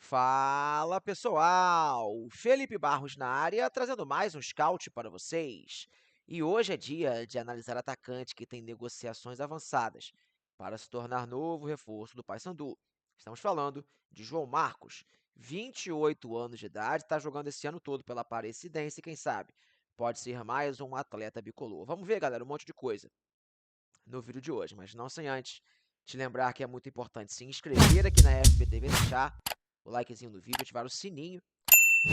Fala pessoal, Felipe Barros na área, trazendo mais um scout para vocês. E hoje é dia de analisar atacante que tem negociações avançadas para se tornar novo reforço do Paysandu. Estamos falando de João Marcos, 28 anos de idade, está jogando esse ano todo pela Aparecidense e quem sabe pode ser mais um atleta bicolor. Vamos ver, galera, um monte de coisa no vídeo de hoje, mas não sem antes te lembrar que é muito importante se inscrever aqui na FBTV, deixar o likezinho do vídeo, ativar o sininho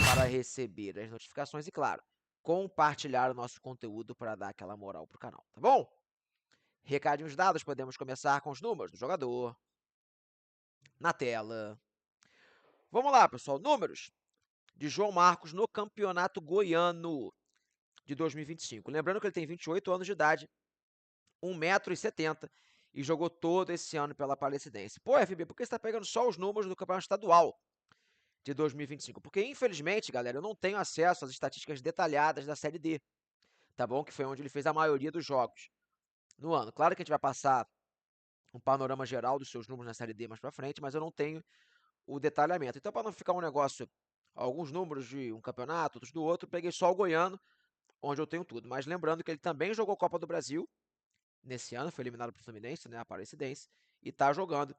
para receber as notificações e, claro, compartilhar o nosso conteúdo para dar aquela moral pro canal, tá bom? Recadinhos dados, podemos começar com os números do jogador na tela. Vamos lá, pessoal, números de João Marcos no Campeonato Goiano de 2025. Lembrando que ele tem 28 anos de idade, 1,70 m e jogou todo esse ano pela Aparecidense. Pô, FB, por que você está pegando só os números do Campeonato Estadual de 2025? Porque, infelizmente, galera, eu não tenho acesso às estatísticas detalhadas da Série D, tá bom? Que foi onde ele fez a maioria dos jogos no ano. Claro que a gente vai passar um panorama geral dos seus números na Série D mais pra frente, mas eu não tenho o detalhamento. Então, para não ficar um negócio, alguns números de um campeonato, outros do outro, peguei só o goiano, onde eu tenho tudo. Mas lembrando que ele também jogou Copa do Brasil nesse ano, foi eliminado pro Fluminense, né, a Aparecidense, e tá jogando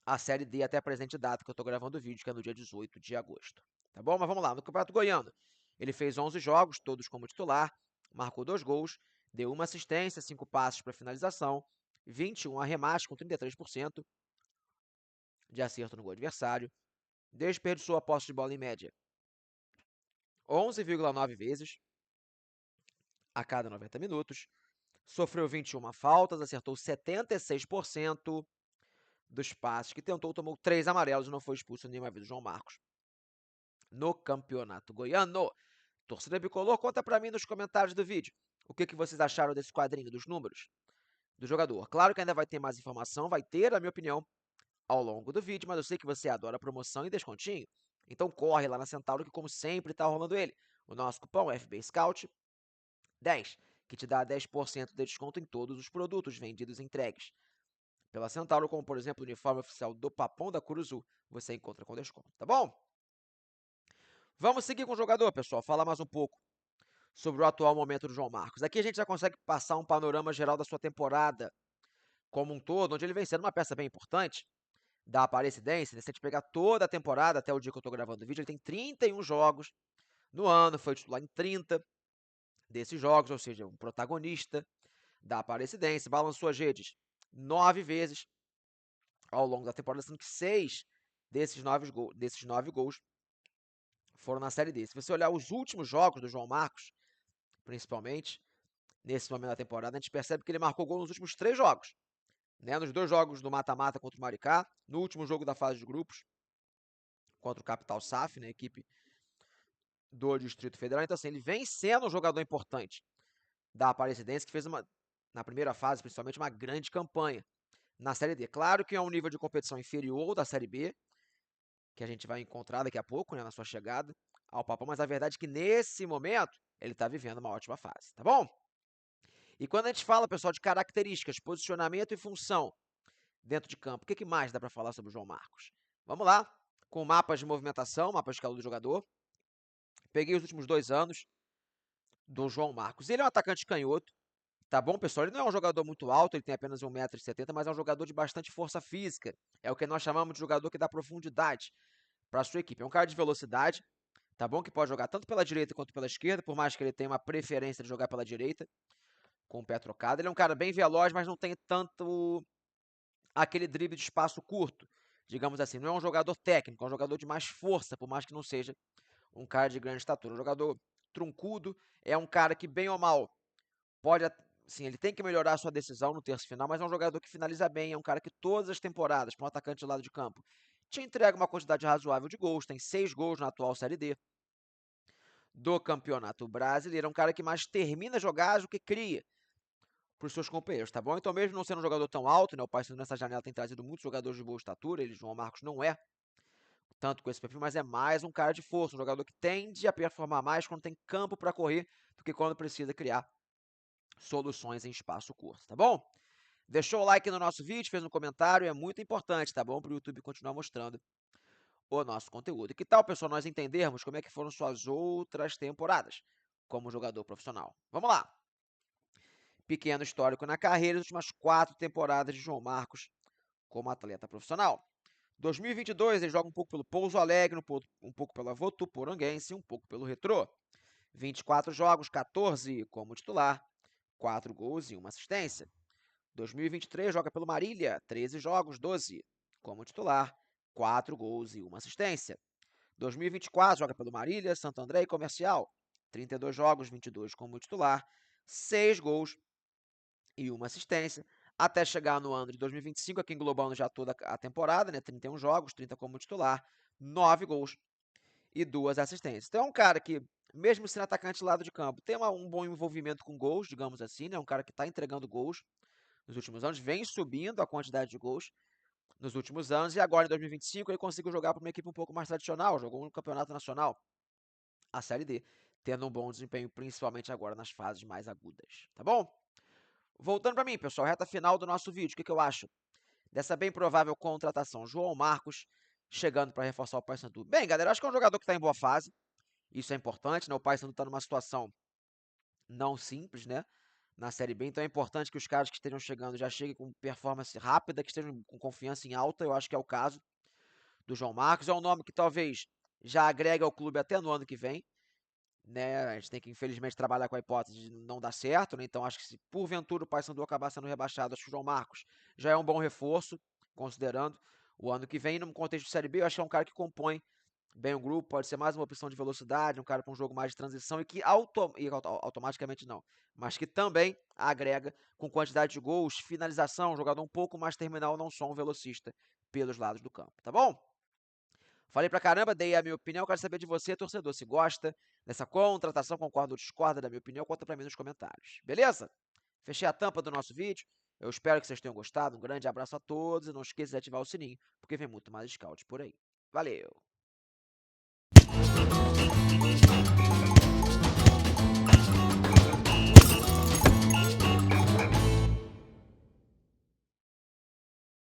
a Série D até a presente data que eu tô gravando o vídeo, que é no dia 18 de agosto. Tá bom? Mas vamos lá, no Campeonato Goiano, ele fez 11 jogos, todos como titular, marcou 2 gols, deu 1 assistência, 5 passes para finalização, 21 arremates com 33% de acerto no gol adversário, desperdiçou a posse de bola em média 11,9 vezes a cada 90 minutos, sofreu 21 faltas, acertou 76% dos passes que tentou, tomou 3 amarelos e não foi expulso nenhuma vez o João Marcos no Campeonato Goiano. Torcida Bicolor, conta pra mim nos comentários do vídeo o que vocês acharam desse quadrinho, dos números do jogador. Claro que ainda vai ter mais informação, vai ter, na minha opinião, ao longo do vídeo, mas eu sei que você adora promoção e descontinho, então corre lá na Centauro que, como sempre, tá rolando ele. O nosso cupom FB Scout 10, que te dá 10% de desconto em todos os produtos vendidos e entregues pela Centauro, como, por exemplo, o uniforme oficial do Papão da Curuzu, você encontra com desconto, tá bom? Vamos seguir com o jogador, pessoal, falar mais um pouco sobre o atual momento do João Marcos. Aqui a gente já consegue passar um panorama geral da sua temporada como um todo, onde ele vem sendo uma peça bem importante da Aparecidense, né? Se a gente pegar toda a temporada, até o dia que eu estou gravando o vídeo, ele tem 31 jogos no ano, foi titular em 30 desses jogos, ou seja, um protagonista da Aparecidense, balançou as redes 9 vezes ao longo da temporada, sendo que 6 desses 9 gols foram na Série D. Se você olhar os últimos jogos do João Marcos, principalmente, nesse momento da temporada, a gente percebe que ele marcou gol nos últimos 3 jogos. Né? Nos 2 jogos do mata-mata contra o Maricá, no último jogo da fase de grupos, contra o Capital SAF, né? Equipe do Distrito Federal. Então, assim, ele vem sendo um jogador importante da Aparecidense, que fez na primeira fase, principalmente, uma grande campanha na Série D. Claro que é um nível de competição inferior da Série B, que a gente vai encontrar daqui a pouco, né, na sua chegada ao Papão, mas a verdade é que nesse momento ele está vivendo uma ótima fase, tá bom? E quando a gente fala, pessoal, de características, posicionamento e função dentro de campo, o que mais dá para falar sobre o João Marcos? Vamos lá, com mapas de movimentação, mapas de calor do jogador. Peguei os últimos 2 anos do João Marcos. Ele é um atacante canhoto, tá bom, pessoal? Ele não é um jogador muito alto, ele tem apenas 1,70 m, mas é um jogador de bastante força física. É o que nós chamamos de jogador que dá profundidade para a sua equipe. É um cara de velocidade, tá bom? Que pode jogar tanto pela direita quanto pela esquerda, por mais que ele tenha uma preferência de jogar pela direita, com o pé trocado. Ele é um cara bem veloz, mas não tem tanto aquele drible de espaço curto, digamos assim. Não é um jogador técnico, é um jogador de mais força, por mais que não seja um cara de grande estatura. Um jogador truncudo, é um cara que, bem ou mal, pode, sim, ele tem que melhorar a sua decisão no terço final, mas é um jogador que finaliza bem, é um cara que todas as temporadas, para um atacante de lado de campo, te entrega uma quantidade razoável de gols, tem 6 gols na atual Série D do Campeonato Brasileiro, é um cara que mais termina jogadas do que cria para os seus companheiros, tá bom? Então, mesmo não sendo um jogador tão alto, né, o Paysandu nessa janela tem trazido muitos jogadores de boa estatura, ele, João Marcos, não é tanto com esse perfil, mas é mais um cara de força, um jogador que tende a performar mais quando tem campo para correr do que quando precisa criar soluções em espaço curto, tá bom? Deixou o like no nosso vídeo, fez um comentário, é muito importante, tá bom? Para o YouTube continuar mostrando o nosso conteúdo. E que tal, pessoal, nós entendermos como é que foram suas outras temporadas como jogador profissional? Vamos lá! Pequeno histórico na carreira, as últimas 4 temporadas de João Marcos como atleta profissional. 2022, ele joga um pouco pelo Pouso Alegre, um pouco pela Votuporanguense e um pouco pelo Retrô. 24 jogos, 14 como titular, 4 gols e 1 assistência. 2023, joga pelo Marília, 13 jogos, 12 como titular, 4 gols e 1 assistência. 2024, joga pelo Marília, Santo André e Comercial, 32 jogos, 22 como titular, 6 gols e 1 assistência, até chegar no ano de 2025, aqui englobando já toda a temporada, né? 31 jogos, 30 como titular, 9 gols e 2 assistências. Então é um cara que, mesmo sendo atacante lado de campo, tem um bom envolvimento com gols, digamos assim, né? Um cara que está entregando gols nos últimos anos, vem subindo a quantidade de gols nos últimos anos, e agora em 2025 ele conseguiu jogar para uma equipe um pouco mais tradicional, jogou no Campeonato Nacional, a Série D, tendo um bom desempenho, principalmente agora nas fases mais agudas, tá bom? Voltando para mim, pessoal, reta final do nosso vídeo, o que eu acho dessa bem provável contratação? João Marcos chegando para reforçar o Paysandu. Bem, galera, acho que é um jogador que está em boa fase, isso é importante, né? O Paysandu está numa situação não simples, né? Na Série B, então é importante que os caras que estejam chegando já cheguem com performance rápida, que estejam com confiança em alta, eu acho que é o caso do João Marcos. É um nome que talvez já agrega ao clube até no ano que vem, né? A gente tem que, infelizmente, trabalhar com a hipótese de não dar certo, né? Então, acho que se porventura o Paysandu acabar sendo rebaixado, acho que o João Marcos já é um bom reforço, considerando o ano que vem. No contexto de Série B, eu acho que é um cara que compõe bem o grupo, pode ser mais uma opção de velocidade, um cara para um jogo mais de transição e que automaticamente não, mas que também agrega com quantidade de gols, finalização, um jogador um pouco mais terminal, não só um velocista pelos lados do campo, tá bom? Falei pra caramba, dei a minha opinião, quero saber de você, torcedor, se gosta dessa contratação, concorda ou discorda da minha opinião, conta pra mim nos comentários, beleza? Fechei a tampa do nosso vídeo, eu espero que vocês tenham gostado, um grande abraço a todos e não esqueça de ativar o sininho, porque vem muito mais scout por aí. Valeu!